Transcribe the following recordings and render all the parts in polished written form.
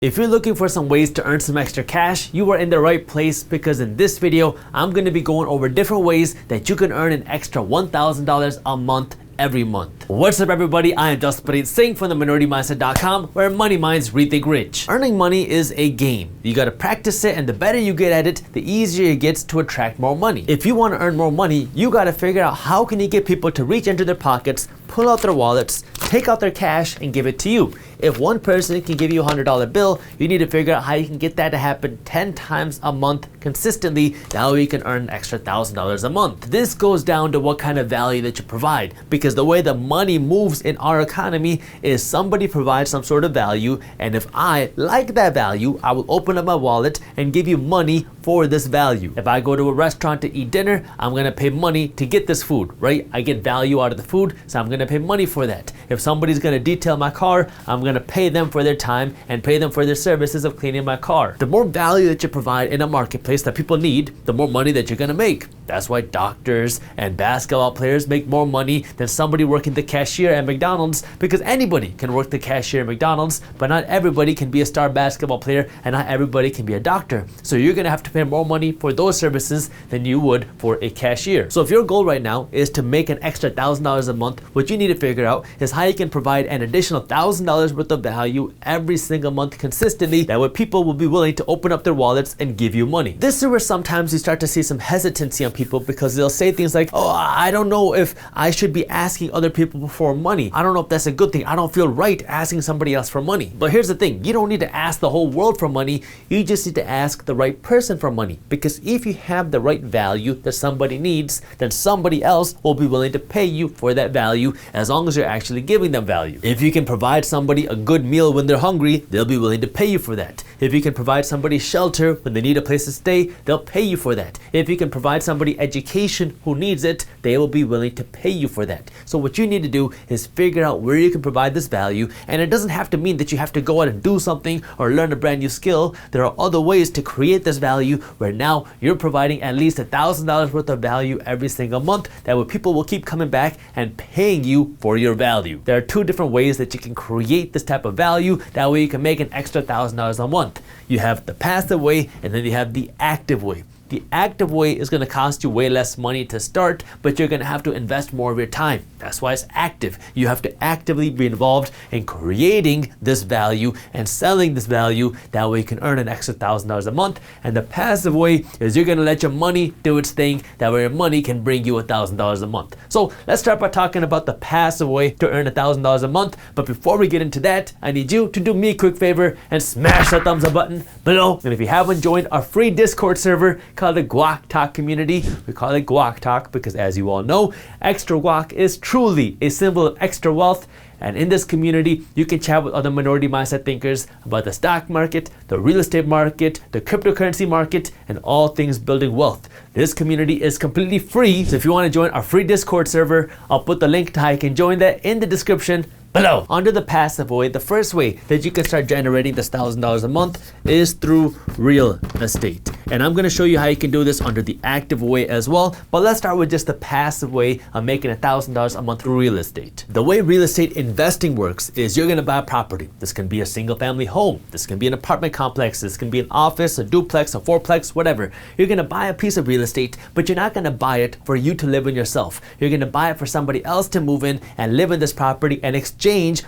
If you're looking for some ways to earn some extra cash, you are in the right place because in this video, I'm going to be going over different ways that you can earn an extra $1,000 a month every month. What's up everybody, I am Jaspreet Singh from the where money minds rethink rich. Earning money is a game. You gotta practice it, and the better you get at it, the easier it gets to attract more money. If you want to earn more money, you gotta figure out how can you get people to reach into their pockets, pull out their wallets, take out their cash and give it to you. If one person can give you a $100 bill, you need to figure out how you can get that to happen 10 times a month consistently. That way you can earn an extra $1,000 a month. This goes down to what kind of value that you provide, because the way the money moves in our economy is somebody provides some sort of value, and if I like that value, I will open up my wallet and give you money for this value. If I go to a restaurant to eat dinner, I'm gonna pay money to get this food, right? I get value out of the food, so I'm gonna pay money for that. If somebody's gonna detail my car, I'm gonna pay them for their time and pay them for their services of cleaning my car. The more value that you provide in a marketplace that people need, the more money that you're gonna make. That's why doctors and basketball players make more money than somebody working the cashier at McDonald's, because anybody can work the cashier at McDonald's, but not everybody can be a star basketball player and not everybody can be a doctor. So you're gonna have to pay more money for those services than you would for a cashier. So if your goal right now is to make an extra $1,000 a month, what you need to figure out is how you can provide an additional $1,000 worth of value every single month consistently. That way people will be willing to open up their wallets and give you money. This is where sometimes you start to see some hesitancy on people, because they'll say things like, oh, I don't know if I should be asking other people for money. I don't know if that's a good thing. I don't feel right asking somebody else for money. But here's the thing, you don't need to ask the whole world for money. You just need to ask the right person for money, because if you have the right value that somebody needs, then somebody else will be willing to pay you for that value, as long as you're actually giving them value. If you can provide somebody a good meal when they're hungry, they'll be willing to pay you for that. If you can provide somebody shelter when they need a place to stay, they'll pay you for that. If you can provide somebody education who needs it, they will be willing to pay you for that. So what you need to do is figure out where you can provide this value, and it doesn't have to mean that you have to go out and do something or learn a brand new skill. There are other ways to create this value where now you're providing at least $1,000 worth of value every single month. That way people will keep coming back and paying you for your value. There are two different ways that you can create this type of value. That way you can make an extra $1,000 a month. You have the passive way, and then you have the active way. The active way is going to cost you way less money to start, but you're going to have to invest more of your time. That's why it's active. You have to actively be involved in creating this value and selling this value. That way you can earn an extra $1,000 a month. And the passive way is you're going to let your money do its thing. That way your money can bring you $1,000 a month. So let's start by talking about the passive way to earn $1,000 a month. But before we get into that, I need you to do me a quick favor and smash that thumbs up button below. And if you haven't joined our free Discord server called the Guac Talk community, we call it Guac Talk because, as you all know, extra guac is truly a symbol of extra wealth. And in this community, you can chat with other minority mindset thinkers about the stock market, the real estate market, the cryptocurrency market, and all things building wealth. This community is completely free, so if you want to join our free Discord server, I'll put the link to how you can join that in the description below. Under the passive way, the first way that you can start generating this $1,000 a month is through real estate. And I'm going to show you how you can do this under the active way as well. But let's start with just the passive way of making $1,000 a month through real estate. The way real estate investing works is you're going to buy a property. This can be a single family home. This can be an apartment complex. This can be an office, a duplex, a fourplex, whatever. You're going to buy a piece of real estate, but you're not going to buy it for you to live in yourself. You're going to buy it for somebody else to move in and live in this property, and exchange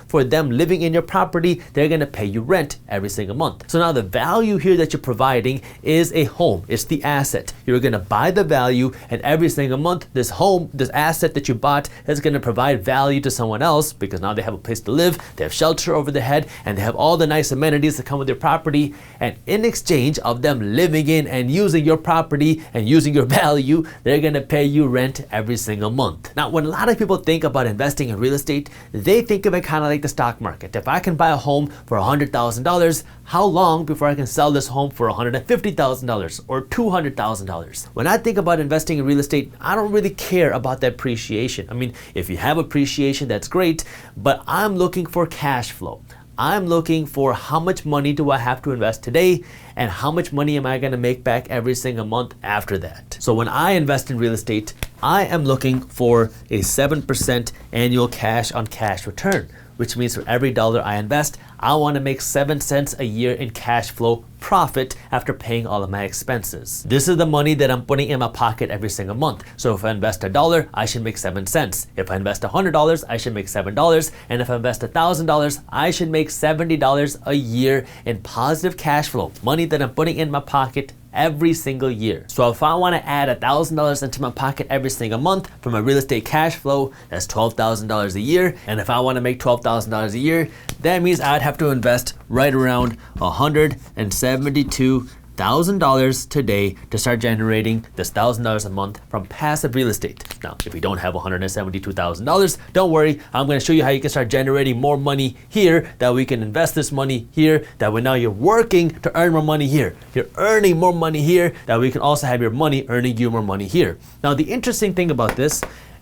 for them living in your property, they're going to pay you rent every single month. So now the value here that you're providing is a home. It's the asset. You're going to buy the value, and every single month this home, this asset that you bought, is going to provide value to someone else, because now they have a place to live, they have shelter over their head, and they have all the nice amenities that come with their property. And in exchange of them living in and using your property and using your value, they're going to pay you rent every single month. Now, when a lot of people think about investing in real estate, they think of it kind of like the stock market. If I can buy a home for $100,000, how long before I can sell this home for $150,000 or $200,000? When I think about investing in real estate, I don't really care about the appreciation. I mean, if you have appreciation, that's great, but I'm looking for cash flow. I'm looking for how much money do I have to invest today, and how much money am I going to make back every single month after that. So when I invest in real estate, I am looking for a 7% annual cash on cash return. which means for every dollar I invest, I want to make 7 cents a year in cash flow profit after paying all of my expenses. This is the money that I'm putting in my pocket every single month. So if I invest $1, I should make 7 cents. If I invest $100, I should make $7. And if I invest $1,000, I should make $70 a year in positive cash flow, money that I'm putting in my pocket every single year. So if I want to add $1,000 into my pocket every single month from a real estate cash flow, that's $12,000 a year. And if I want to make $12,000 a year, that means I'd have to invest right around $172,000 today to start generating this $1,000 a month from passive real estate. Now, if you don't have $172,000, don't worry. I'm going to show you how you can start generating more money here, that we can invest this money here, that when now you're working to earn more money here. You're earning more money here, that we can also have your money earning you more money here. Now, the interesting thing about this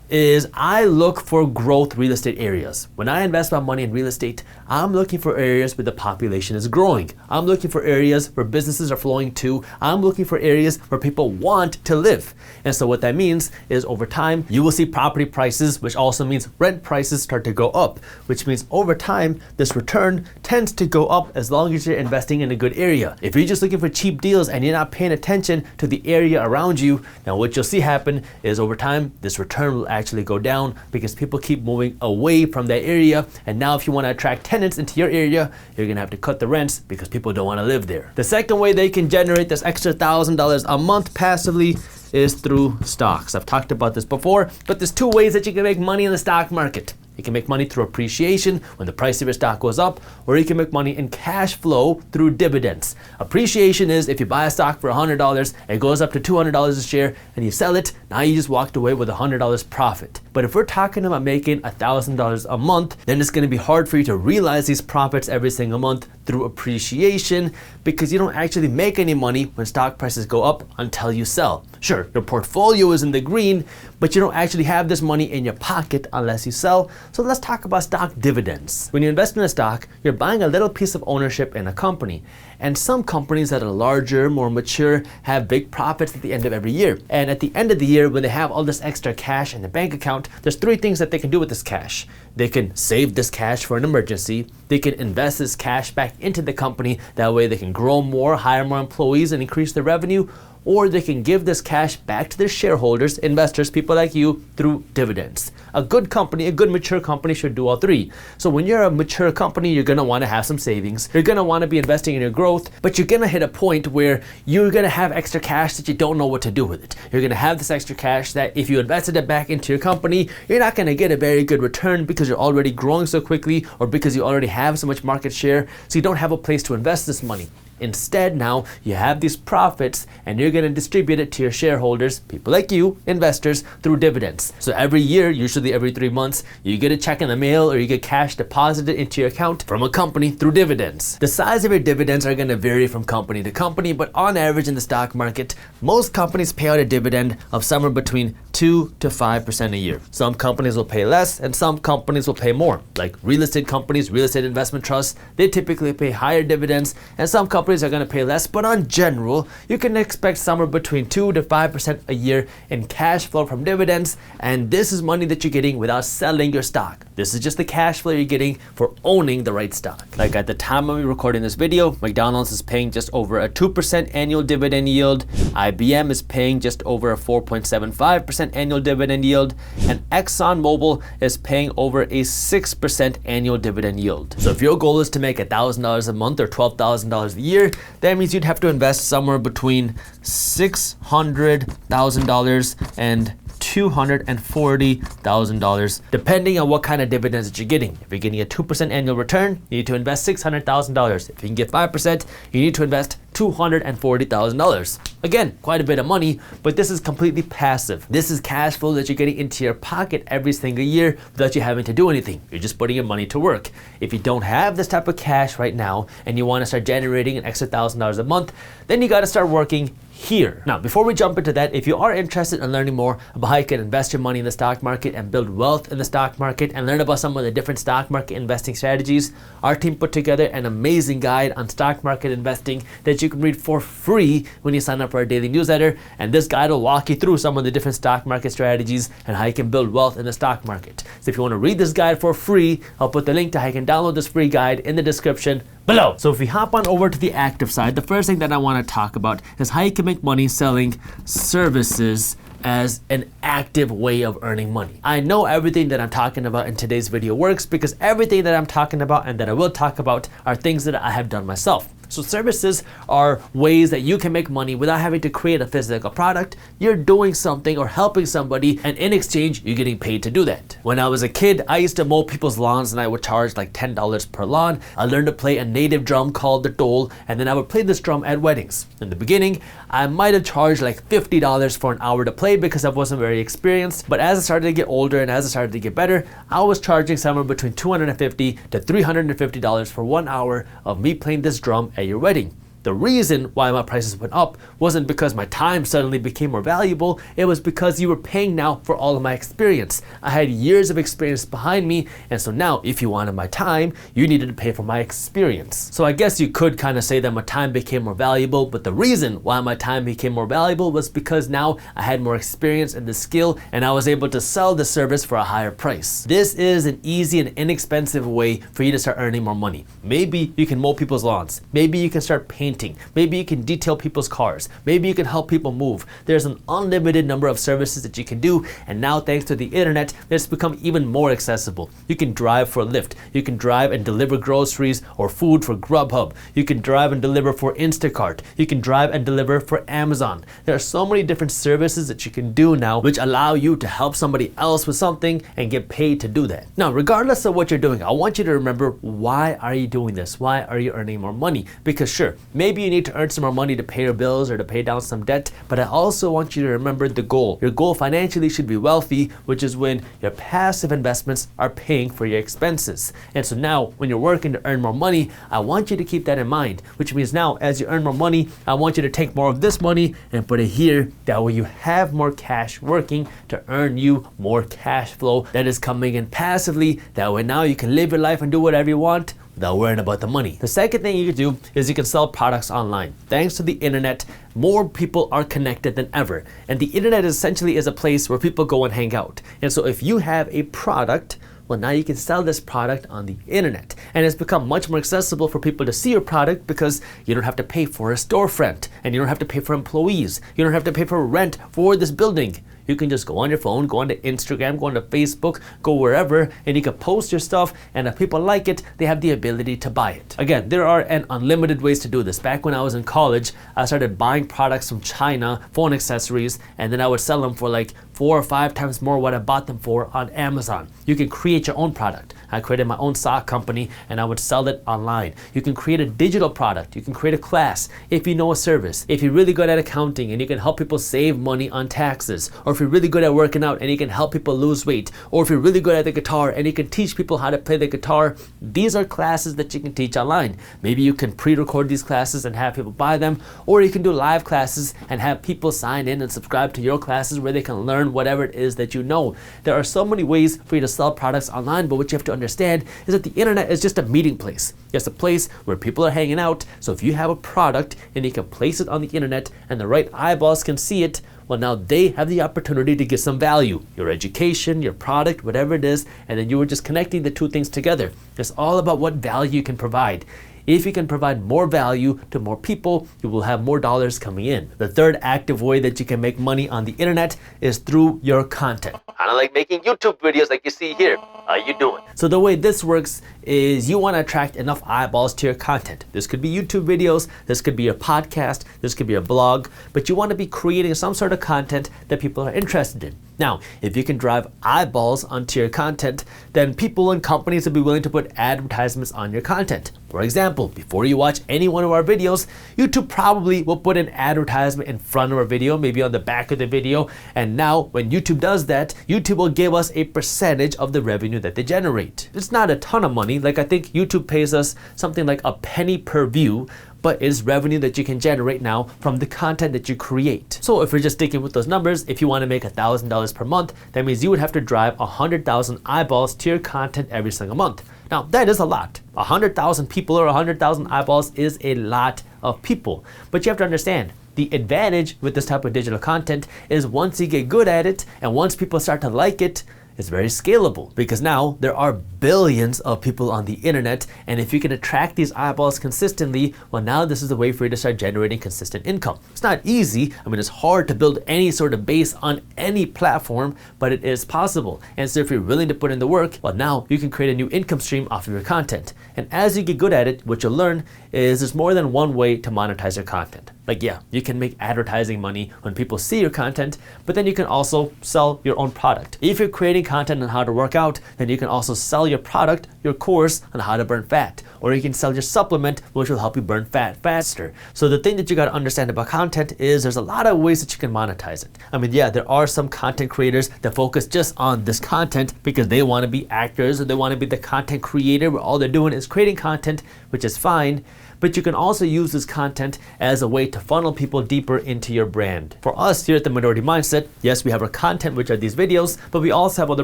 is I look for growth real estate areas. When I invest my money in real estate, I'm looking for areas where the population is growing. I'm looking for areas where businesses are flowing to. I'm looking for areas where people want to live. And so what that means is over time, you will see property prices, which also means rent prices start to go up, which means over time, this return tends to go up as long as you're investing in a good area. If you're just looking for cheap deals and you're not paying attention to the area around you, now what you'll see happen is over time, this return will actually go down because people keep moving away from that area. And now if you want to attract tenants into your area, you're gonna have to cut the rents because people don't want to live there. The second way they can generate this extra $1,000 a month passively is through stocks. I've talked about this before, but there's 2 ways that you can make money in the stock market. You can make money through appreciation when the price of your stock goes up, or you can make money in cash flow through dividends. Appreciation is if you buy a stock for $100, it goes up to $200 a share, and you sell it, now you just walked away with $100 profit. But if we're talking about making $1,000 a month, then it's going to be hard for you to realize these profits every single month through appreciation because you don't actually make any money when stock prices go up until you sell. Sure, your portfolio is in the green, but you don't actually have this money in your pocket unless you sell. So let's talk about stock dividends. When you invest in a stock, you're buying a little piece of ownership in a company. And some companies that are larger, more mature, have big profits at the end of every year. And at the end of the year, when they have all this extra cash in the bank account, there's 3 things that they can do with this cash. They can save this cash for an emergency. They can invest this cash back into the company. That way they can grow more, hire more employees, and increase their revenue. Or they can give this cash back to their shareholders, investors, people like you, through dividends. A good company, a good mature company should do all 3. So when you're a mature company, you're gonna wanna have some savings. You're gonna wanna be investing in your growth, but you're gonna hit a point where you're gonna have extra cash that you don't know what to do with it. You're gonna have this extra cash that if you invested it back into your company, you're not gonna get a very good return because you're already growing so quickly or because you already have so much market share, so you don't have a place to invest this money. Instead, now you have these profits and you're going to distribute it to your shareholders, people like you, investors, through dividends. So every year, usually every 3 months, you get a check in the mail or you get cash deposited into your account from a company through dividends. The size of your dividends are going to vary from company to company, but on average in the stock market, most companies pay out a dividend of somewhere between 2 to 5% a year. Some companies will pay less and some companies will pay more. Like real estate companies, real estate investment trusts, they typically pay higher dividends, and some companies are going to pay less, but on general, you can expect somewhere between 2 to 5% a year in cash flow from dividends, and this is money that you're getting without selling your stock. This is just the cash flow you're getting for owning the right stock. Like at the time of me recording this video, McDonald's is paying just over a 2% annual dividend yield, IBM is paying just over a 4.75% annual dividend yield, and ExxonMobil is paying over a 6% annual dividend yield. So if your goal is to make $1,000 a month or $12,000 a year, that means you'd have to invest somewhere between $600,000 and $240,000, depending on what kind of dividends that you're getting. If you're getting a 2% annual return, you need to invest $600,000. If you can get 5%, you need to invest $240,000. Again, quite a bit of money, but this is completely passive. This is cash flow that you're getting into your pocket every single year without you having to do anything. You're just putting your money to work. If you don't have this type of cash right now and you want to start generating an extra $1,000 a month, then you got to start working here. Now, before we jump into that, if you are interested in learning more about how you can invest your money in the stock market and build wealth in the stock market and learn about some of the different stock market investing strategies, our team put together an amazing guide on stock market investing that you can read for free when you sign up for our daily newsletter. And this guide will walk you through some of the different stock market strategies and how you can build wealth in the stock market. So if you want to read this guide for free, I'll put the link to how you can download this free guide in the description below. So if we hop on over to the active side, the first thing that I want to talk about is how you can make money selling services as an active way of earning money. I know everything that I'm talking about in today's video works because everything that I'm talking about and that I will talk about are things that I have done myself. So services are ways that you can make money without having to create a physical product. You're doing something or helping somebody, and in exchange, you're getting paid to do that. When I was a kid, I used to mow people's lawns and I would charge like $10 per lawn. I learned to play a native drum called the dole, and then I would play this drum at weddings. In the beginning, I might have charged like $50 for an hour to play because I wasn't very experienced, but as I started to get older and as I started to get better, I was charging somewhere between $250 to $350 for 1 hour of me playing this drum at your wedding. The reason why my prices went up wasn't because my time suddenly became more valuable, it was because you were paying now for all of my experience. I had years of experience behind me, and so now if you wanted my time, you needed to pay for my experience. So I guess you could kind of say that my time became more valuable, but the reason why my time became more valuable was because now I had more experience in the skill and I was able to sell the service for a higher price. This is an easy and inexpensive way for you to start earning more money. Maybe you can mow people's lawns. Maybe you can start painting. Maybe you can detail people's cars. Maybe you can help people move. There's an unlimited number of services that you can do, and now thanks to the internet, it's become even more accessible. You can drive for Lyft. You can drive and deliver groceries or food for Grubhub. You can drive and deliver for Instacart. You can drive and deliver for Amazon. There are so many different services that you can do now which allow you to help somebody else with something and get paid to do that. Now, regardless of what you're doing, I want you to remember, why are you doing this? Why are you earning more money? Because sure, maybe you need to earn some more money to pay your bills or to pay down some debt, but I also want you to remember the goal. Your goal financially should be wealthy, which is when your passive investments are paying for your expenses. And so now when you're working to earn more money, I want you to keep that in mind, which means now as you earn more money, I want you to take more of this money and put it here. That way you have more cash working to earn you more cash flow that is coming in passively. That way now you can live your life and do whatever you want without worrying about the money. The second thing you can do is you can sell products online. Thanks to the internet, more people are connected than ever. And the internet essentially is a place where people go and hang out. And so if you have a product, well, now you can sell this product on the internet. And it's become much more accessible for people to see your product because you don't have to pay for a storefront and you don't have to pay for employees. You don't have to pay for rent for this building. You can just go on your phone, go onto Instagram, go onto Facebook, go wherever, and you can post your stuff, and if people like it, they have the ability to buy it. Again, there are an unlimited ways to do this. Back when I was in college, I started buying products from China, phone accessories, and then I would sell them for like 4 or 5 times more what I bought them for on Amazon. You can create your own product. I created my own sock company and I would sell it online. You can create a digital product. You can create a class if you know a service. If you're really good at accounting and you can help people save money on taxes, or if you're really good at working out and you can help people lose weight, or if you're really good at the guitar and you can teach people how to play the guitar, these are classes that you can teach online. Maybe you can pre-record these classes and have people buy them, or you can do live classes and have people sign in and subscribe to your classes where they can learn whatever it is that you know. There are so many ways for you to sell products online, but what you have to understand is that the internet is just a meeting place. It's a place where people are hanging out. So if you have a product and you can place it on the internet and the right eyeballs can see it, well, now they have the opportunity to get some value. Your education, your product, whatever it is, and then you were just connecting the two things together. It's all about what value you can provide. If you can provide more value to more people, you will have more dollars coming in. The third active way that you can make money on the internet is through your content. Kind of like making YouTube videos like you see here. How you doing? So the way this works is you want to attract enough eyeballs to your content. This could be YouTube videos, this could be a podcast, this could be a blog, but you want to be creating some sort of content that people are interested in. Now, if you can drive eyeballs onto your content, then people and companies will be willing to put advertisements on your content. For example, before you watch any one of our videos, YouTube probably will put an advertisement in front of our video, maybe on the back of the video. And now when YouTube does that, YouTube will give us a percentage of the revenue that they generate. It's not a ton of money. Like I think YouTube pays us something like a penny per view, but it is revenue that you can generate now from the content that you create. So if we're just sticking with those numbers, if you want to make $1,000 per month, that means you would have to drive 100,000 eyeballs to your content every single month. Now that is a lot. 100,000 people or 100,000 eyeballs is a lot of people. But you have to understand, the advantage with this type of digital content is once you get good at it and once people start to like it, it's very scalable, because now there are billions of people on the internet, and if you can attract these eyeballs consistently, well, now this is a way for you to start generating consistent income. It's not easy. I mean, it's hard to build any sort of base on any platform, but it is possible. And so if you're willing to put in the work, well, now you can create a new income stream off of your content. And as you get good at it, what you'll learn is there's more than one way to monetize your content. Like, yeah, you can make advertising money when people see your content, but then you can also sell your own product. If you're creating content on how to work out, then you can also sell your product, your course on how to burn fat, or you can sell your supplement, which will help you burn fat faster. So the thing that you got to understand about content is there's a lot of ways that you can monetize it. I mean, yeah, there are some content creators that focus just on this content because they want to be actors or they want to be the content creator where all they're doing is creating content, which is fine. But you can also use this content as a way to funnel people deeper into your brand. For us here at The Minority Mindset, yes, we have our content, which are these videos, but we also have other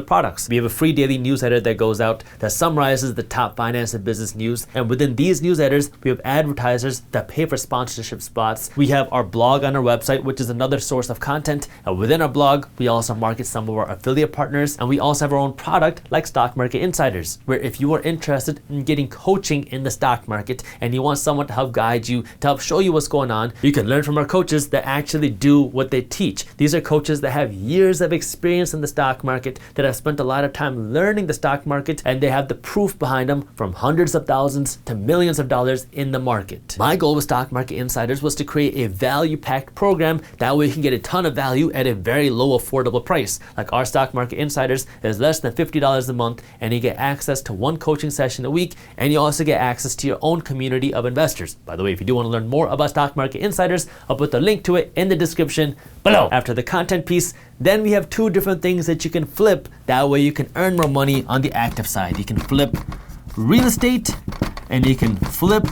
products. We have a free daily newsletter that goes out that summarizes the top finance and business news. And within these newsletters, we have advertisers that pay for sponsorship spots. We have our blog on our website, which is another source of content. And within our blog, we also market some of our affiliate partners. And we also have our own product like Stock Market Insiders, where if you are interested in getting coaching in the stock market and you want someone to help guide you, to help show you what's going on, you can learn from our coaches that actually do what they teach. These are coaches that have years of experience in the stock market, that have spent a lot of time learning the stock market, and they have the proof behind them from hundreds of thousands to millions of dollars in the market. My goal with Stock Market Insiders was to create a value-packed program. That way you can get a ton of value at a very low affordable price. Like our Stock Market Insiders is less than $50 a month, and you get access to one coaching session a week, and you also get access to your own community of investors. By the way, if you do want to learn more about Stock Market Insiders, I'll put the link to it in the description below. After the content piece, then we have two different things that you can flip. That way you can earn more money on the active side. You can flip real estate and you can flip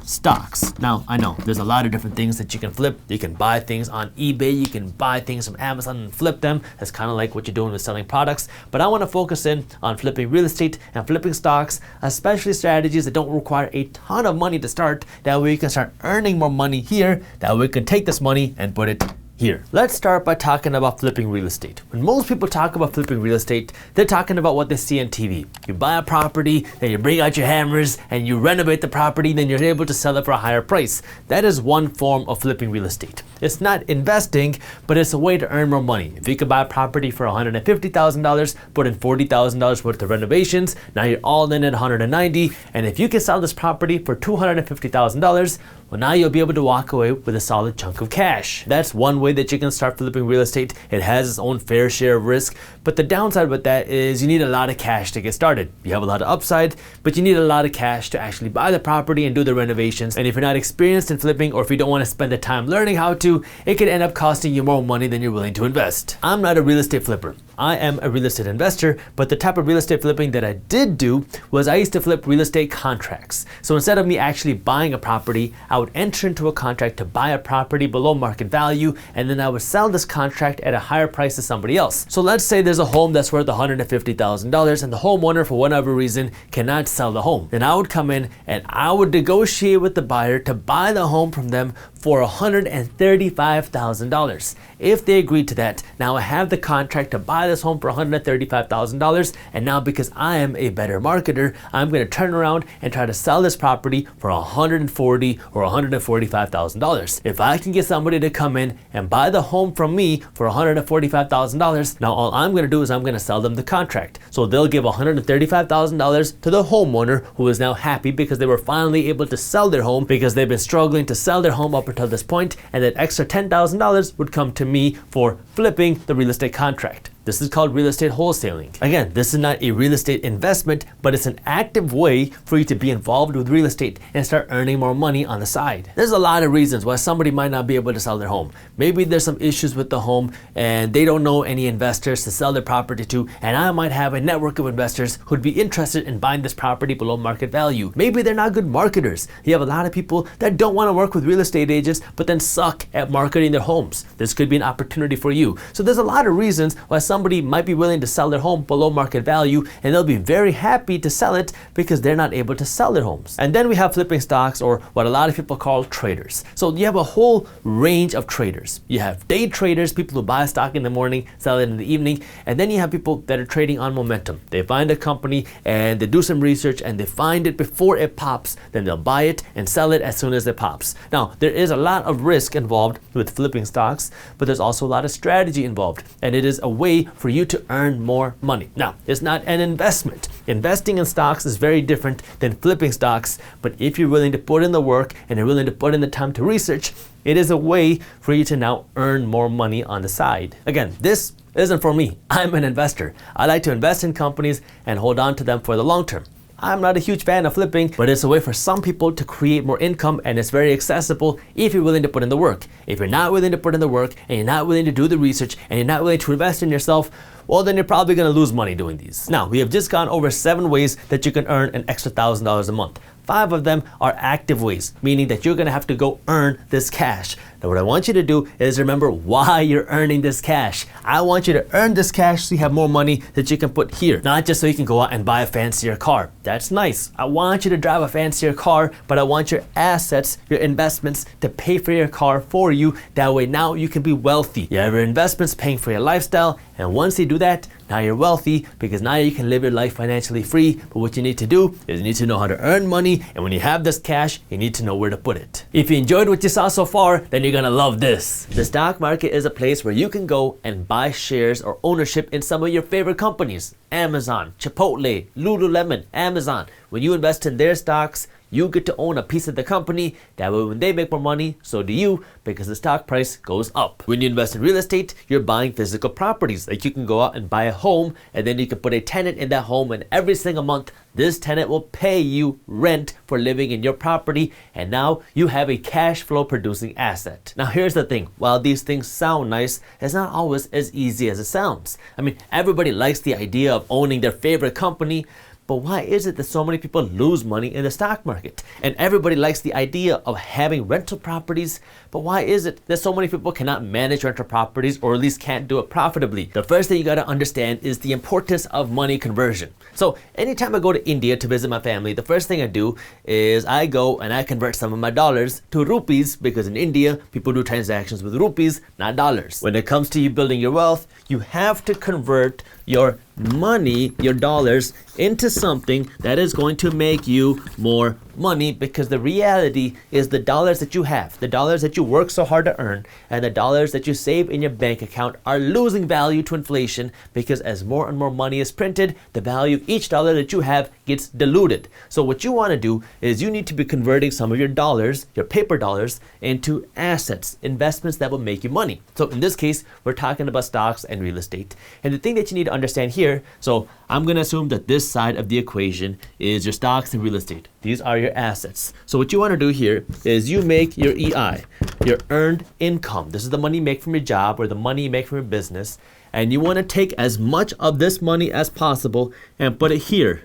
stocks. Now, I know there's a lot of different things that you can flip. You can buy things on eBay, you can buy things from Amazon and flip them. That's kind of like what you're doing with selling products. But I want to focus in on flipping real estate and flipping stocks, especially strategies that don't require a ton of money to start. That way you can start earning more money here. That way you can take this money and put it here. Let's start by talking about flipping real estate. When most people talk about flipping real estate, they're talking about what they see on TV. You buy a property, then you bring out your hammers and you renovate the property, then you're able to sell it for a higher price. That is one form of flipping real estate. It's not investing, but it's a way to earn more money. If you could buy a property for $150,000, put in $40,000 worth of renovations, now you're all in at $190,000, and if you can sell this property for $250,000, well, now you'll be able to walk away with a solid chunk of cash. That's one way that you can start flipping real estate. It has its own fair share of risk, but the downside with that is you need a lot of cash to get started. You have a lot of upside, but you need a lot of cash to actually buy the property and do the renovations. And if you're not experienced in flipping, or if you don't want to spend the time learning how to, it could end up costing you more money than you're willing to invest. I'm not a real estate flipper. I am a real estate investor, but the type of real estate flipping that I did do was I used to flip real estate contracts. So instead of me actually buying a property, I would enter into a contract to buy a property below market value, and then I would sell this contract at a higher price to somebody else. So let's say there's a home that's worth $150,000 and the homeowner, for whatever reason, cannot sell the home. Then I would come in and I would negotiate with the buyer to buy the home from them for $135,000. If they agreed to that, now I have the contract to buy this home for $135,000, and now because I am a better marketer, I'm going to turn around and try to sell this property for $140,000 or $145,000. If I can get somebody to come in and buy the home from me for $145,000, now all I'm going to do is I'm going to sell them the contract. So they'll give $135,000 to the homeowner, who is now happy because they were finally able to sell their home, because they've been struggling to sell their home up until this point, and that extra $10,000 would come to me for flipping the real estate contract. This is called real estate wholesaling. Again, this is not a real estate investment, but it's an active way for you to be involved with real estate and start earning more money on the side. There's a lot of reasons why somebody might not be able to sell their home. Maybe there's some issues with the home and they don't know any investors to sell their property to, and I might have a network of investors who'd be interested in buying this property below market value. Maybe they're not good marketers. You have a lot of people that don't want to work with real estate agents but then suck at marketing their homes. This could be an opportunity for you. So there's a lot of reasons why somebody might be willing to sell their home below market value, and they'll be very happy to sell it because they're not able to sell their homes. And then we have flipping stocks, or what a lot of people call traders. So you have a whole range of traders. You have day traders, people who buy stock in the morning, sell it in the evening, and then you have people that are trading on momentum. They find a company and they do some research and they find it before it pops, then they'll buy it and sell it as soon as it pops. Now, there is a lot of risk involved with flipping stocks, but there's also a lot of strategy involved, and it is a way for you to earn more money. Now, it's not an investment. Investing in stocks is very different than flipping stocks, but if you're willing to put in the work and you're willing to put in the time to research, it is a way for you to now earn more money on the side. Again, this isn't for me. I'm an investor. I like to invest in companies and hold on to them for the long term. I'm not a huge fan of flipping, but it's a way for some people to create more income, and it's very accessible if you're willing to put in the work. If you're not willing to put in the work and you're not willing to do the research and you're not willing to invest in yourself, well, then you're probably going to lose money doing these. Now, we have just gone over 7 ways that you can earn an extra $1,000 a month. 5 of them are active ways, meaning that you're going to have to go earn this cash. Now, what I want you to do is remember why you're earning this cash. I want you to earn this cash so you have more money that you can put here, not just so you can go out and buy a fancier car. That's nice. I want you to drive a fancier car, but I want your assets, your investments, to pay for your car for you. That way now you can be wealthy. You have your investments paying for your lifestyle, and once you do that, now you're wealthy because now you can live your life financially free. But what you need to do is you need to know how to earn money, and when you have this cash, you need to know where to put it. If you enjoyed what you saw so far, then you're gonna love this. The stock market is a place where you can go and buy shares or ownership in some of your favorite companies. Amazon, Chipotle, Lululemon, Amazon. When you invest in their stocks, you get to own a piece of the company. That way when they make more money, so do you, because the stock price goes up. When you invest in real estate, you're buying physical properties. Like you can go out and buy a home, and then you can put a tenant in that home, and every single month, this tenant will pay you rent for living in your property, and now you have a cash flow producing asset. Now here's the thing, while these things sound nice, it's not always as easy as it sounds. I mean, everybody likes the idea of owning their favorite company, but why is it that so many people lose money in the stock market? And everybody likes the idea of having rental properties, but why is it that so many people cannot manage rental properties, or at least can't do it profitably? The first thing you gotta understand is the importance of money conversion. So anytime I go to India to visit my family, the first thing I do is I go and I convert some of my dollars to rupees, because in India, people do transactions with rupees, not dollars. When it comes to you building your wealth, you have to convert your money, your dollars, into something that is going to make you more money, because the reality is the dollars that you have, the dollars that you work so hard to earn, and the dollars that you save in your bank account are losing value to inflation, because as more and more money is printed, the value of each dollar that you have gets diluted. So what you want to do is you need to be converting some of your dollars, your paper dollars, into assets, investments that will make you money. So in this case, we're talking about stocks and real estate. And the thing that you need to understand here, so I'm going to assume that this side of the equation is your stocks and real estate. These are your assets. So what you want to do here is you make your EI, your earned income. This is the money you make from your job or the money you make from your business. And you want to take as much of this money as possible and put it here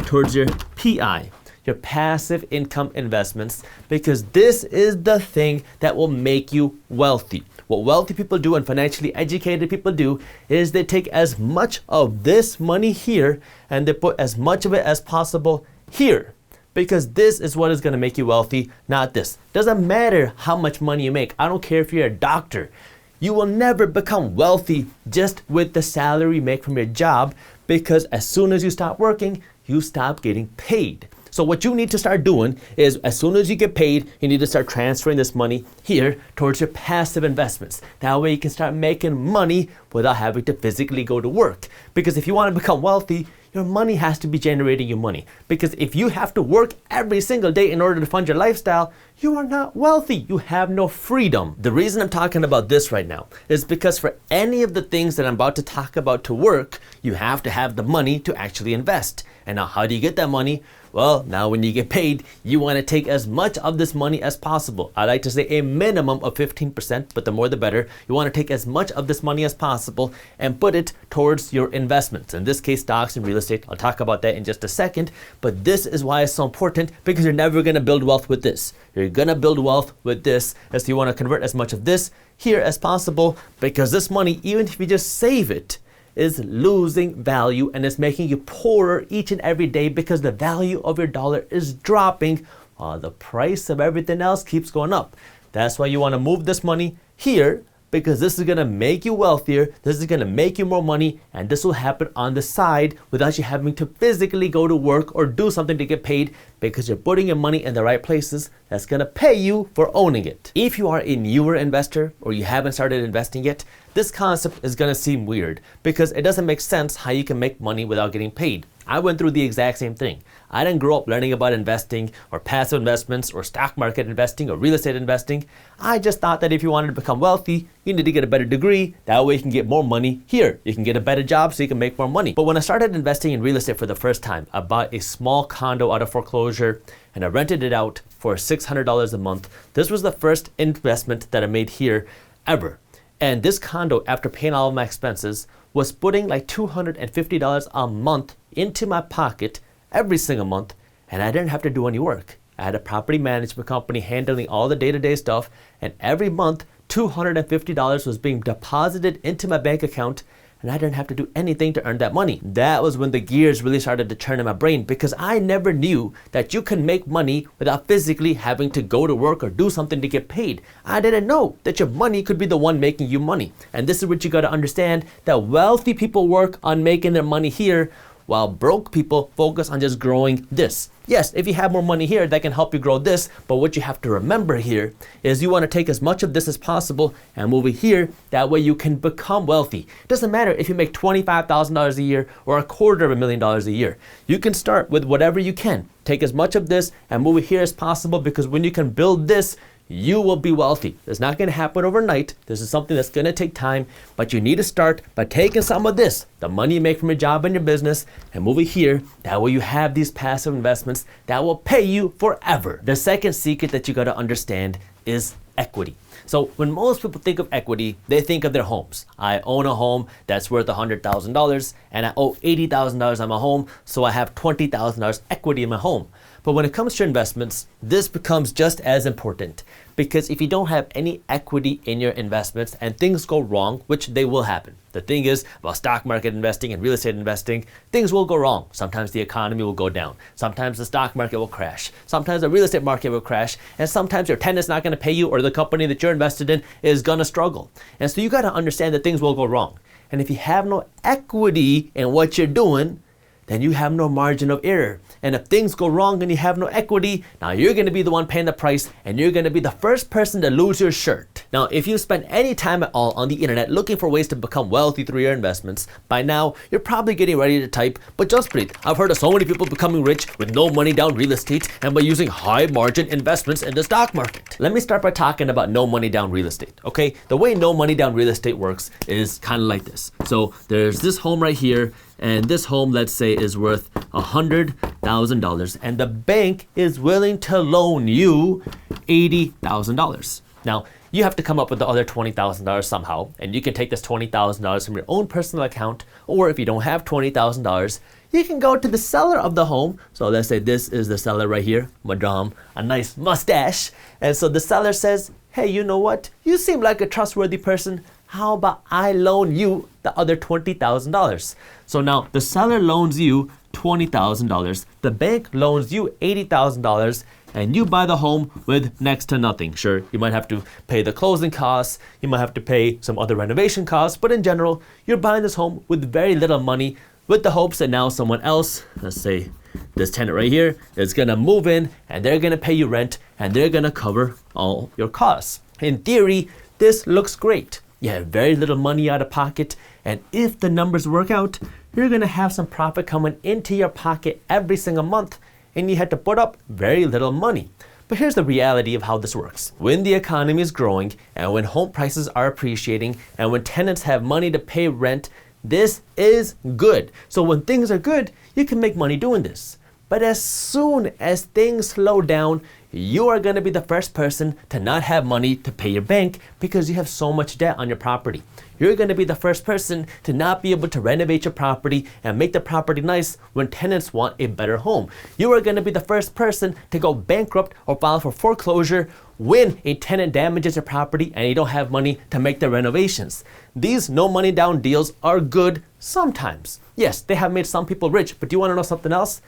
towards your PI, your passive income investments, because this is the thing that will make you wealthy. What wealthy people do and financially educated people do is they take as much of this money here and they put as much of it as possible here, because this is what is going to make you wealthy, not this. Doesn't matter how much money you make. I don't care if you're a doctor. You will never become wealthy just with the salary you make from your job, because as soon as you stop working, you stop getting paid. So what you need to start doing is, as soon as you get paid, you need to start transferring this money here towards your passive investments. That way you can start making money without having to physically go to work. Because if you want to become wealthy, your money has to be generating you money. Because if you have to work every single day in order to fund your lifestyle, you are not wealthy. You have no freedom. The reason I'm talking about this right now is because for any of the things that I'm about to talk about to work, you have to have the money to actually invest. And now how do you get that money? Well, now when you get paid, you want to take as much of this money as possible. I like to say a minimum of 15%, but the more the better. You want to take as much of this money as possible and put it towards your investments. In this case, stocks and real estate. I'll talk about that in just a second, but this is why it's so important, because you're never going to build wealth with this. You're going to build wealth with this, as you want to convert as much of this here as possible, because this money, even if you just save it, is losing value and is making you poorer each and every day because the value of your dollar is dropping while the price of everything else keeps going up. That's why you want to move this money here, because this is going to make you wealthier, this is going to make you more money, and this will happen on the side without you having to physically go to work or do something to get paid, because you're putting your money in the right places that's going to pay you for owning it. If you are a newer investor or you haven't started investing yet, this concept is going to seem weird because it doesn't make sense how you can make money without getting paid. I went through the exact same thing. I didn't grow up learning about investing or passive investments or stock market investing or real estate investing. I just thought that if you wanted to become wealthy, you need to get a better degree. That way you can get more money here. You can get a better job so you can make more money. But when I started investing in real estate for the first time, I bought a small condo out of foreclosure and I rented it out for $600 a month. This was the first investment that I made here ever. And this condo, after paying all of my expenses, was putting like $250 a month into my pocket every single month, and I didn't have to do any work. I had a property management company handling all the day-to-day stuff, and every month $250 was being deposited into my bank account, and I didn't have to do anything to earn that money. That was when the gears really started to turn in my brain, because I never knew that you can make money without physically having to go to work or do something to get paid. I didn't know that your money could be the one making you money. And this is what you got to understand, that wealthy people work on making their money here, while broke people focus on just growing this. Yes, if you have more money here, that can help you grow this, but what you have to remember here is you want to take as much of this as possible and move it here. That way you can become wealthy. It doesn't matter if you make $25,000 a year or $250,000 a year. You can start with whatever you can. Take as much of this and move it here as possible, because when you can build this, you will be wealthy. It's not going to happen overnight. This is something that's going to take time, but you need to start by taking some of this, the money you make from your job and your business, and move it here. That way you have these passive investments that will pay you forever. The second secret that you got to understand is equity. So when most people think of equity, they think of their homes. I own a home that's worth $100,000 and I owe $80,000 on my home, so I have $20,000 equity in my home. But when it comes to investments, this becomes just as important, because if you don't have any equity in your investments and things go wrong, which they will happen. The thing is about stock market investing and real estate investing, things will go wrong. Sometimes the economy will go down. Sometimes the stock market will crash. Sometimes the real estate market will crash. And sometimes your tenant's not going to pay you, or the company that you're invested in is going to struggle. And so you got to understand that things will go wrong. And if you have no equity in what you're doing, then you have no margin of error. And if things go wrong and you have no equity, now you're going to be the one paying the price, and you're going to be the first person to lose your shirt. Now, if you spend any time at all on the internet looking for ways to become wealthy through your investments, by now you're probably getting ready to type, "But Jaspreet, I've heard of so many people becoming rich with no money down real estate and by using high margin investments in the stock market." Let me start by talking about no money down real estate, okay? The way no money down real estate works is kind of like this. So there's this home right here, and this home, let's say, is worth $100,000, and the bank is willing to loan you $80,000. Now, you have to come up with the other $20,000 somehow, and you can take this $20,000 from your own personal account, or if you don't have $20,000, you can go to the seller of the home. So let's say this is the seller right here, Madame, a nice mustache. And so the seller says, "Hey, you know what? You seem like a trustworthy person. How about I loan you the other $20,000? So now the seller loans you $20,000, the bank loans you $80,000, and you buy the home with next to nothing. Sure, you might have to pay the closing costs, you might have to pay some other renovation costs, but in general, you're buying this home with very little money, with the hopes that now someone else, let's say this tenant right here, is gonna move in and they're gonna pay you rent and they're gonna cover all your costs. In theory, this looks great. You have very little money out of pocket, and if the numbers work out, you're gonna have some profit coming into your pocket every single month, and you had to put up very little money. But here's the reality of how this works. When the economy is growing, and when home prices are appreciating, and when tenants have money to pay rent, this is good. So when things are good, you can make money doing this. But as soon as things slow down, you are gonna be the first person to not have money to pay your bank because you have so much debt on your property. You're gonna be the first person to not be able to renovate your property and make the property nice when tenants want a better home. You are gonna be the first person to go bankrupt or file for foreclosure when a tenant damages your property and you don't have money to make the renovations. These no money down deals are good sometimes. Yes, they have made some people rich, but do you wanna know something else?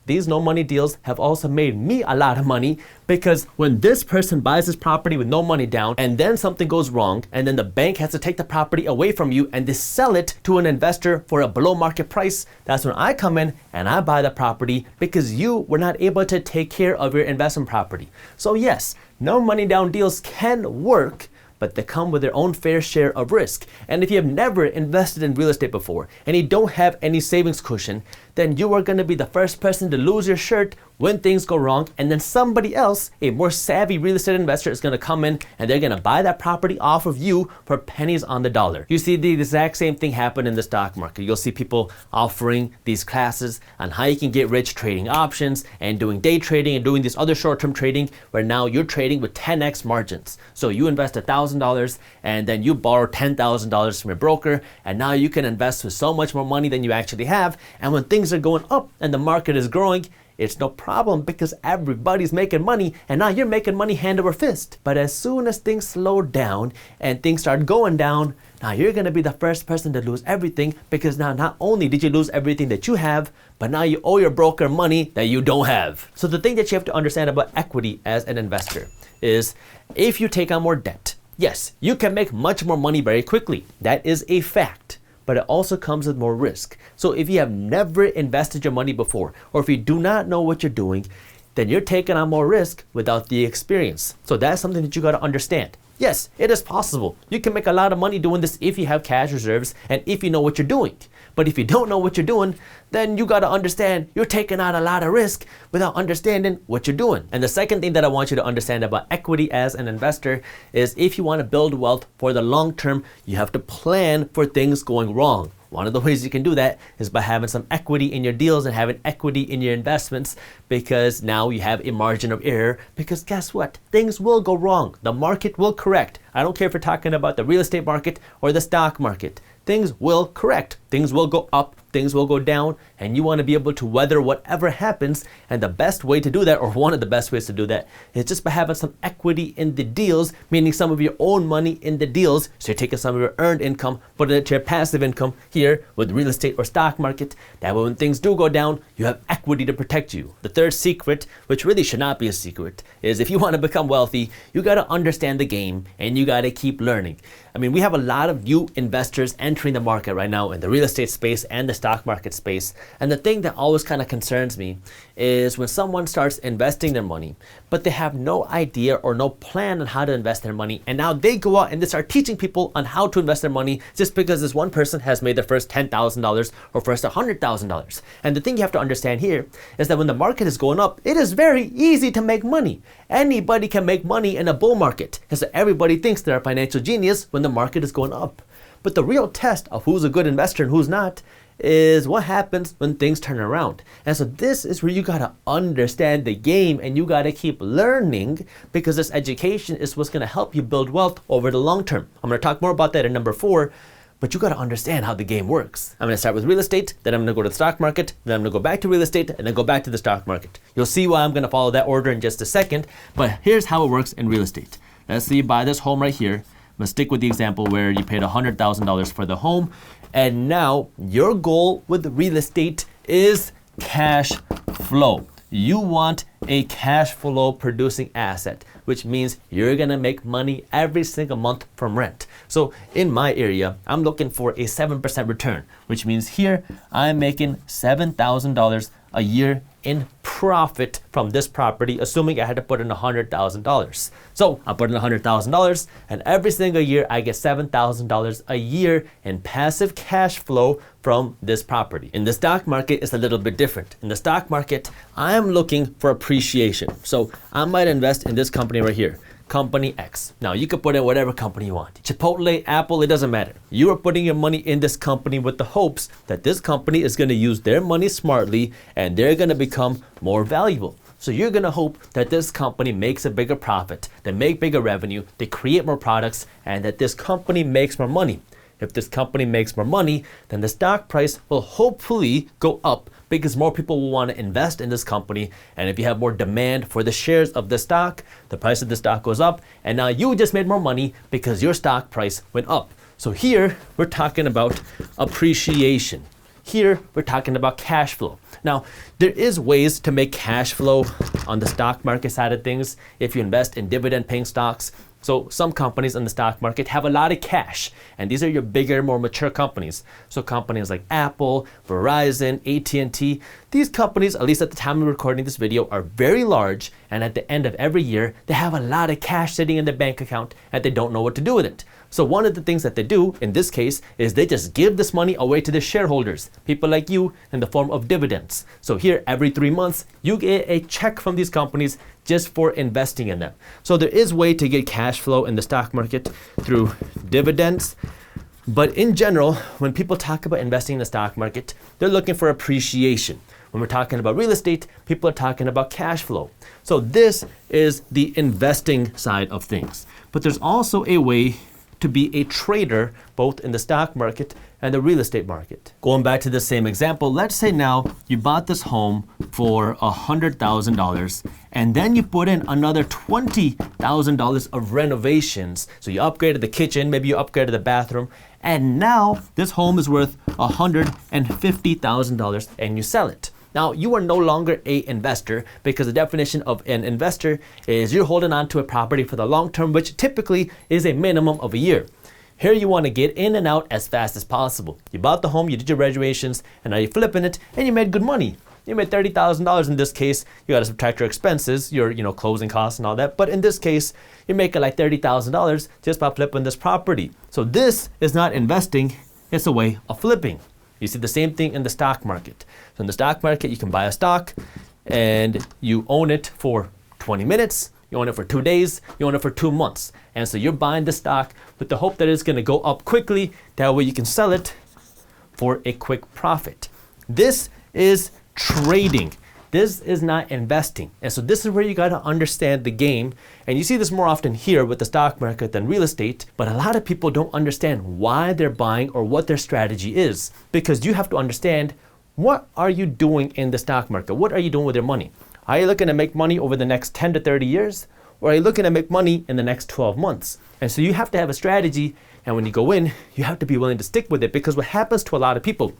These no money deals have also made me a lot of money because when this person buys this property with no money down and then something goes wrong and then the bank has to take the property away from you and they sell it to an investor for a below market price, that's when I come in and I buy the property because you were not able to take care of your investment property. So yes, no money down deals can work, but they come with their own fair share of risk. And if you have never invested in real estate before and you don't have any savings cushion, then you are gonna be the first person to lose your shirt when things go wrong, and then somebody else, a more savvy real estate investor, is gonna come in and they're gonna buy that property off of you for pennies on the dollar. You see the exact same thing happen in the stock market. You'll see people offering these classes on how you can get rich trading options and doing day trading and doing this other short-term trading where now you're trading with 10x margins. So you invest $1,000 and then you borrow $10,000 from your broker, and now you can invest with so much more money than you actually have, and when things are going up and the market is growing, it's no problem because everybody's making money and now you're making money hand over fist. But as soon as things slow down and things start going down, now you're gonna be the first person to lose everything because now not only did you lose everything that you have, but now you owe your broker money that you don't have. So the thing that you have to understand about equity as an investor is if you take on more debt, yes, you can make much more money very quickly. That is a fact. But it also comes with more risk. So if you have never invested your money before, or if you do not know what you're doing, then you're taking on more risk without the experience. So that's something that you gotta understand. Yes, it is possible. You can make a lot of money doing this if you have cash reserves and if you know what you're doing. But if you don't know what you're doing, then you gotta understand you're taking on a lot of risk without understanding what you're doing. And the second thing that I want you to understand about equity as an investor is if you wanna build wealth for the long term, you have to plan for things going wrong. One of the ways you can do that is by having some equity in your deals and having equity in your investments, because now you have a margin of error, because guess what? Things will go wrong. The market will correct. I don't care if you're talking about the real estate market or the stock market. Things will correct. Things will go up, things will go down, and you want to be able to weather whatever happens. And the best way to do that, or one of the best ways to do that, is just by having some equity in the deals, meaning some of your own money in the deals. So you're taking some of your earned income, putting it to your passive income here with real estate or stock market. That way when things do go down, you have equity to protect you. The third secret, which really should not be a secret, is if you want to become wealthy, you got to understand the game and you got to keep learning. I mean, we have a lot of new investors entering the market right now in the real estate space and the stock market space. And the thing that always kind of concerns me is when someone starts investing their money, but they have no idea or no plan on how to invest their money. And now they go out and they start teaching people on how to invest their money just because this one person has made their first $10,000 or first $100,000. And the thing you have to understand here is that when the market is going up, it is very easy to make money. Anybody can make money in a bull market because everybody thinks they're a financial genius when the market is going up. But the real test of who's a good investor and who's not is what happens when things turn around. And so this is where you gotta understand the game and you gotta keep learning, because this education is what's gonna help you build wealth over the long term. I'm gonna talk more about that in number 4, but you gotta understand how the game works. I'm gonna start with real estate, then I'm gonna go to the stock market, then I'm gonna go back to real estate, and then go back to the stock market. You'll see why I'm gonna follow that order in just a second, but here's how it works in real estate. Let's say you buy this home right here. I'm gonna stick with the example where you paid $100,000 for the home, and now your goal with real estate is cash flow. You want a cash flow producing asset, which means you're gonna make money every single month from rent. So in my area, I'm looking for a 7% return, which means here I'm making $7,000 a year in profit from this property, assuming I had to put in $100,000. So I put in $100,000, and every single year I get $7,000 a year in passive cash flow from this property. In the stock market, it's a little bit different. In the stock market, I am looking for appreciation. So I might invest in this company right here, Company X. Now you could put in whatever company you want. Chipotle, Apple, it doesn't matter. You are putting your money in this company with the hopes that this company is going to use their money smartly and they're going to become more valuable. So you're going to hope that this company makes a bigger profit, they make bigger revenue, they create more products, and that this company makes more money. If this company makes more money, then the stock price will hopefully go up because more people will want to invest in this company. And if you have more demand for the shares of the stock, the price of the stock goes up. And now you just made more money because your stock price went up. So here we're talking about appreciation. Here we're talking about cash flow. Now, there is ways to make cash flow on the stock market side of things if you invest in dividend paying stocks. So some companies in the stock market have a lot of cash, and these are your bigger, more mature companies. So companies like Apple, Verizon, AT&T, these companies, at least at the time of recording this video, are very large, and at the end of every year, they have a lot of cash sitting in their bank account and they don't know what to do with it. So one of the things that they do in this case is they just give this money away to the shareholders, people like you, in the form of dividends. So here, every 3 months, you get a check from these companies just for investing in them. So there is a way to get cash flow in the stock market through dividends. But in general, when people talk about investing in the stock market, they're looking for appreciation. When we're talking about real estate, people are talking about cash flow. So this is the investing side of things. But there's also a way to be a trader both in the stock market and the real estate market. Going back to the same example, let's say now you bought this home for $100,000 and then you put in another $20,000 of renovations. So you upgraded the kitchen, maybe you upgraded the bathroom, and now this home is worth $150,000 and you sell it. Now, you are no longer an investor because the definition of an investor is you're holding on to a property for the long term, which typically is a minimum of a year. Here you want to get in and out as fast as possible. You bought the home, you did your renovations, and now you're flipping it, and you made good money. You made $30,000 in this case. You got to subtract your expenses, your closing costs and all that. But in this case, you're making like $30,000 just by flipping this property. So this is not investing, it's a way of flipping. You see the same thing in the stock market. So in the stock market, you can buy a stock and you own it for 20 minutes, you own it for 2 days, you own it for 2 months. And so you're buying the stock with the hope that it's going to go up quickly. That way you can sell it for a quick profit. This is trading. This is not investing. And so this is where you got to understand the game. And you see this more often here with the stock market than real estate. But a lot of people don't understand why they're buying or what their strategy is. Because you have to understand, what are you doing in the stock market? What are you doing with your money? Are you looking to make money over the next 10 to 30 years? Or are you looking to make money in the next 12 months? And so you have to have a strategy. And when you go in, you have to be willing to stick with it. Because what happens to a lot of people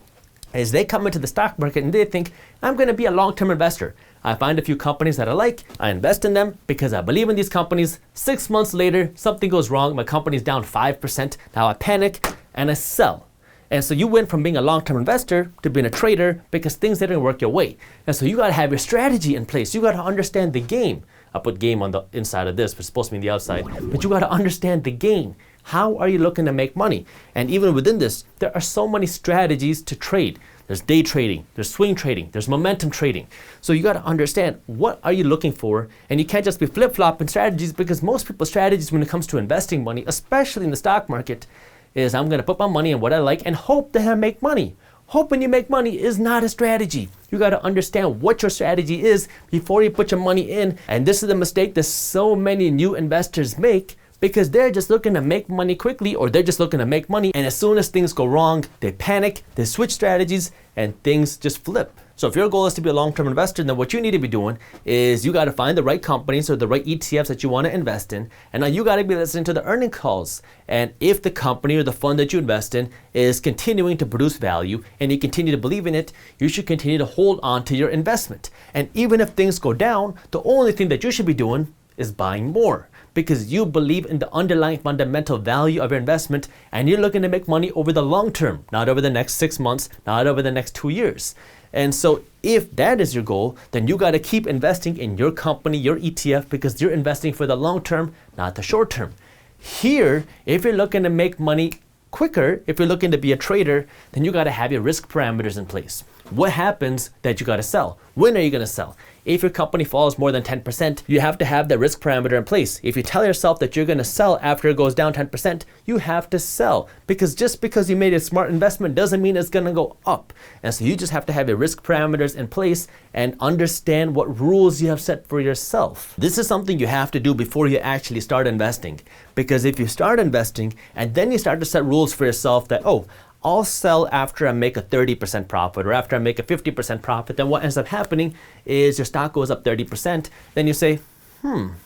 is they come into the stock market and they think, I'm going to be a long-term investor. I find a few companies that I like, I invest in them because I believe in these companies. 6 months later, something goes wrong, my company's down 5%. Now I panic and I sell. And so you went from being a long-term investor to being a trader because things didn't work your way. And so you got to have your strategy in place. You got to understand the game. I put game on the inside of this, but it's supposed to be on the outside. But you got to understand the game. How are you looking to make money? And even within this, there are so many strategies to trade. There's day trading, there's swing trading, there's momentum trading. So you got to understand, what are you looking for? And you can't just be flip-flopping strategies, because most people's strategies when it comes to investing money, especially in the stock market, is I'm going to put my money in what I like and hope that I make money. Hoping you make money is not a strategy. You got to understand what your strategy is before you put your money in. And this is the mistake that so many new investors make, because they're just looking to make money quickly, or they're just looking to make money. And as soon as things go wrong, they panic, they switch strategies, and things just flip. So if your goal is to be a long-term investor, then what you need to be doing is you got to find the right companies or the right ETFs that you want to invest in. And now you got to be listening to the earning calls. And if the company or the fund that you invest in is continuing to produce value and you continue to believe in it, you should continue to hold on to your investment. And even if things go down, the only thing that you should be doing is buying more. because you believe in the underlying fundamental value of your investment and you're looking to make money over the long term, not over the next 6 months, not over the next 2 years. And so if that is your goal, then you got to keep investing in your company, your ETF, because you're investing for the long term, not the short term. Here, if you're looking to make money quicker, if you're looking to be a trader, then you got to have your risk parameters in place. What happens that you got to sell? When are you going to sell? If your company falls more than 10%, you have to have the risk parameter in place. If you tell yourself that you're going to sell after it goes down 10%, you have to sell, because just because you made a smart investment doesn't mean it's going to go up. And so you just have to have your risk parameters in place and understand what rules you have set for yourself. This is something you have to do before you actually start investing, because if you start investing and then you start to set rules for yourself that, oh, I'll sell after I make a 30% profit or after I make a 50% profit, then what ends up happening is your stock goes up 30%. Then you say,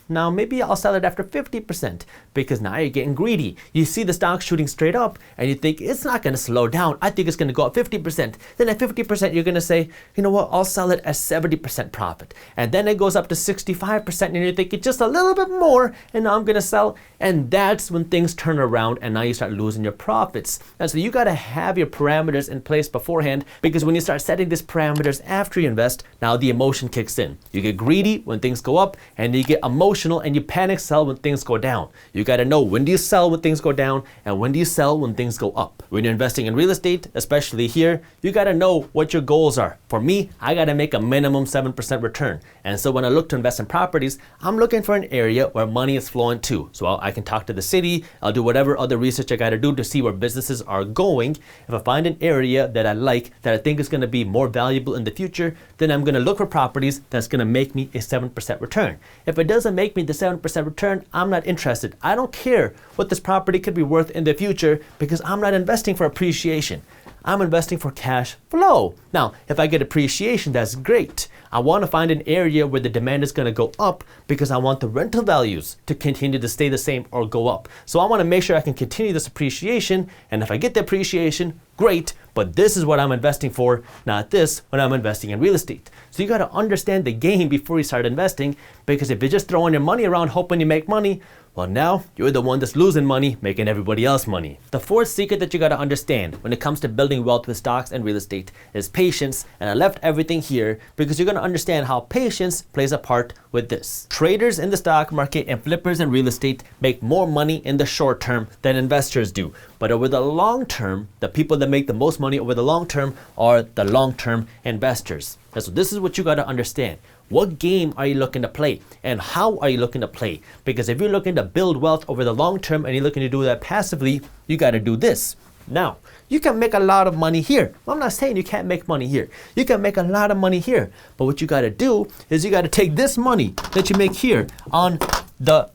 now maybe I'll sell it after 50%, because now you're getting greedy. You see the stock shooting straight up and you think it's not going to slow down. I think it's going to go up 50%. Then at 50%, you're going to say, you know what, I'll sell it at 70% profit. And then it goes up to 65% and you're thinking just a little bit more, and now I'm going to sell. And that's when things turn around and now you start losing your profits. And so you got to have your parameters in place beforehand, because when you start setting these parameters after you invest, now the emotion kicks in. You get greedy when things go up, and you get emotional and you panic sell when things go down. You got to know, when do you sell when things go down, and when do you sell when things go up? When you're investing in real estate, especially here, you got to know what your goals are. For me, I got to make a minimum 7% return. And so when I look to invest in properties, I'm looking for an area where money is flowing to. So I can talk to the city, I'll do whatever other research I got to do to see where businesses are going. If I find an area that I like, that I think is going to be more valuable in the future, then I'm going to look for properties that's going to make me a 7% return. If it doesn't make me the 7% return, I'm not interested. I don't care what this property could be worth in the future, because I'm not investing for appreciation. I'm investing for cash flow. Now, if I get appreciation, that's great. I want to find an area where the demand is going to go up, because I want the rental values to continue to stay the same or go up. So I want to make sure I can continue this appreciation. And if I get the appreciation, great. But this is what I'm investing for, not this when I'm investing in real estate. So you got to understand the game before you start investing, because if you're just throwing your money around hoping you make money, well, now you're the one that's losing money, making everybody else money. The fourth secret that you got to understand when it comes to building wealth with stocks and real estate is patience. And I left everything here because you're going to understand how patience plays a part with this. Traders in the stock market and flippers in real estate make more money in the short term than investors do. But over the long term, the people that make the most money over the long term are the long-term investors. And so this is what you got to understand. What game are you looking to play, and how are you looking to play? Because if you're looking to build wealth over the long term and you're looking to do that passively, you got to do this. Now, you can make a lot of money here. I'm not saying you can't make money here. You can make a lot of money here. But what you got to do is you got to take this money that you make here on the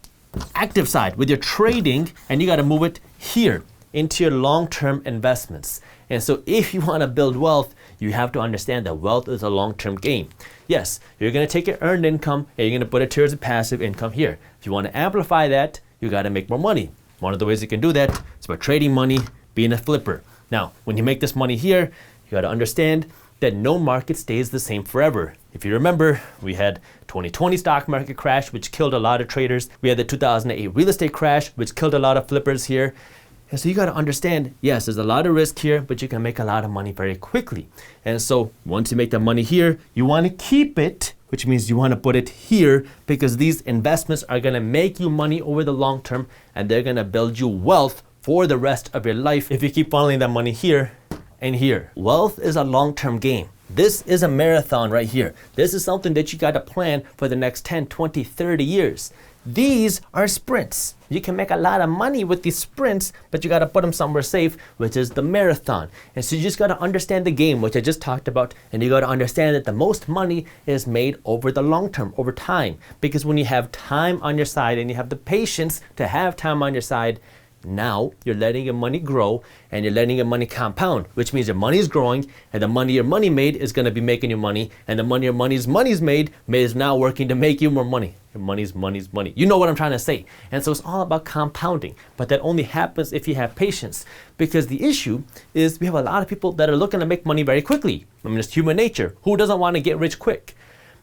active side with your trading, and you got to move it here into your long-term investments. And so if you want to build wealth, you have to understand that wealth is a long-term game. Yes, you're going to take your earned income and you're going to put it towards a passive income here. If you want to amplify that, you got to make more money. One of the ways you can do that is by trading money, being a flipper. Now, when you make this money here, you got to understand that no market stays the same forever. If you remember, we had 2020 stock market crash, which killed a lot of traders. We had the 2008 real estate crash, which killed a lot of flippers here. And so you got to understand, yes, there's a lot of risk here, but you can make a lot of money very quickly. And so once you make the money here, you want to keep it, which means you want to put it here, because these investments are going to make you money over the long term, and they're going to build you wealth for the rest of your life if you keep funneling that money here and here. Wealth is a long-term game. This is a marathon right here. This is something that you got to plan for the next 10, 20, 30 years. These are sprints. You can make a lot of money with these sprints, but you got to put them somewhere safe, which is the marathon. And so you just got to understand the game, which I just talked about, and you got to understand that the most money is made over the long term, over time. Because when you have time on your side and you have the patience to have time on your side, now you're letting your money grow and you're letting your money compound, which means your money is growing, and the money your money made is going to be making you money, and the money your money's made is now working to make you more money. Your money's money. You know what I'm trying to say. And so it's all about compounding, but that only happens if you have patience, because the issue is we have a lot of people that are looking to make money very quickly. I mean, it's human nature. Who doesn't want to get rich quick?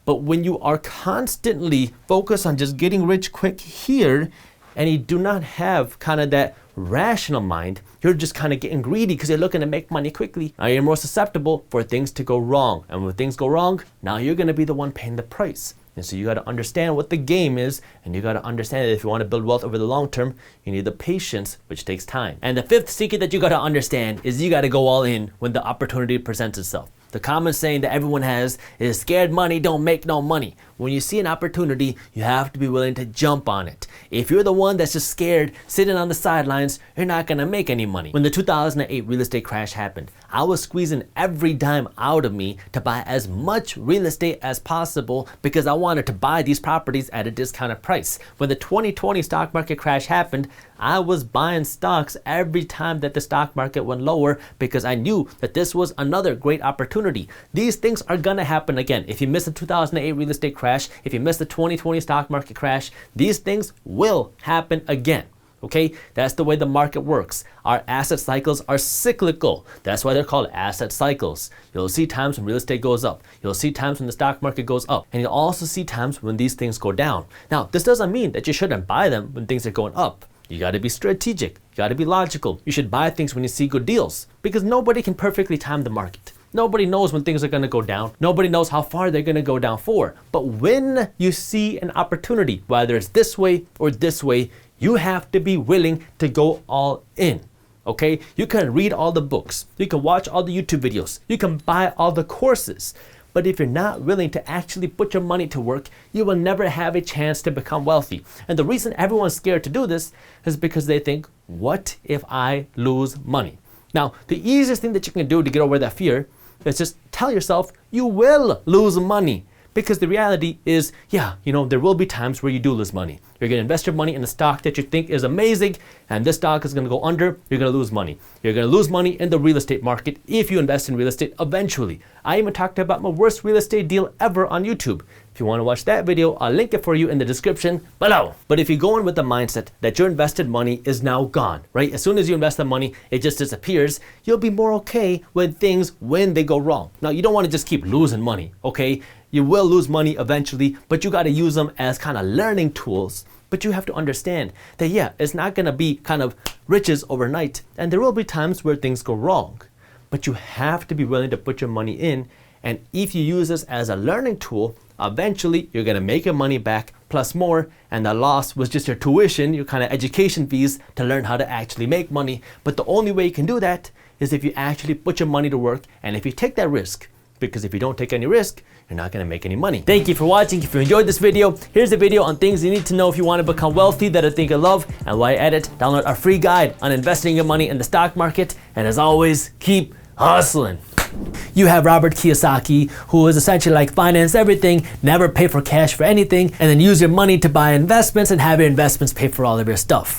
But when you are constantly focused on just getting rich quick here, and you do not have kind of that rational mind, you're just kind of getting greedy because you're looking to make money quickly. Now you're more susceptible for things to go wrong. And when things go wrong, now you're going to be the one paying the price. And so you got to understand what the game is, and you got to understand that if you want to build wealth over the long term, you need the patience, which takes time. And the fifth secret that you got to understand is you got to go all in when the opportunity presents itself. The common saying that everyone has is scared money don't make no money. When you see an opportunity, you have to be willing to jump on it. If you're the one that's just scared, sitting on the sidelines, you're not gonna make any money. When the 2008 real estate crash happened, I was squeezing every dime out of me to buy as much real estate as possible because I wanted to buy these properties at a discounted price. When the 2020 stock market crash happened, I was buying stocks every time that the stock market went lower because I knew that this was another great opportunity. These things are gonna happen again. If you missed the 2008 real estate crash, if you missed the 2020 stock market crash, these things will happen again. Okay, that's the way the market works. Our asset cycles are cyclical. That's why they're called asset cycles. You'll see times when real estate goes up. You'll see times when the stock market goes up. And you'll also see times when these things go down. Now, this doesn't mean that you shouldn't buy them when things are going up. You got to be strategic. You got to be logical. You should buy things when you see good deals because nobody can perfectly time the market. Nobody knows when things are going to go down. Nobody knows how far they're going to go down for. But when you see an opportunity, whether it's this way or this way, you have to be willing to go all in. Okay? You can read all the books. You can watch all the YouTube videos. You can buy all the courses. But if you're not willing to actually put your money to work, you will never have a chance to become wealthy. And the reason everyone's scared to do this is because they think, what if I lose money? Now, the easiest thing that you can do to get over that fear is just tell yourself you will lose money. Because the reality is, yeah, there will be times where you do lose money. You're going to invest your money in a stock that you think is amazing, and this stock is going to go under, you're going to lose money. You're going to lose money in the real estate market if you invest in real estate eventually. I even talked about my worst real estate deal ever on YouTube. If you want to watch that video, I'll link it for you in the description below. But if you go in with the mindset that your invested money is now gone, right? As soon as you invest the money, it just disappears, you'll be more okay with things when they go wrong. Now, you don't want to just keep losing money, okay? You will lose money eventually, but you got to use them as kind of learning tools. But you have to understand that, yeah, it's not going to be kind of riches overnight. And there will be times where things go wrong. But you have to be willing to put your money in. And if you use this as a learning tool, eventually you're going to make your money back plus more. And the loss was just your tuition, your kind of education fees to learn how to actually make money. But the only way you can do that is if you actually put your money to work and if you take that risk. Because if you don't take any risk, you're not going to make any money. Thank you for watching. If you enjoyed this video, here's a video on things you need to know if you want to become wealthy that I think you love. And while you're at it, download our free guide on investing your money in the stock market. And as always, keep hustling. You have Robert Kiyosaki, who is essentially like finance everything, never pay for cash for anything, and then use your money to buy investments and have your investments pay for all of your stuff.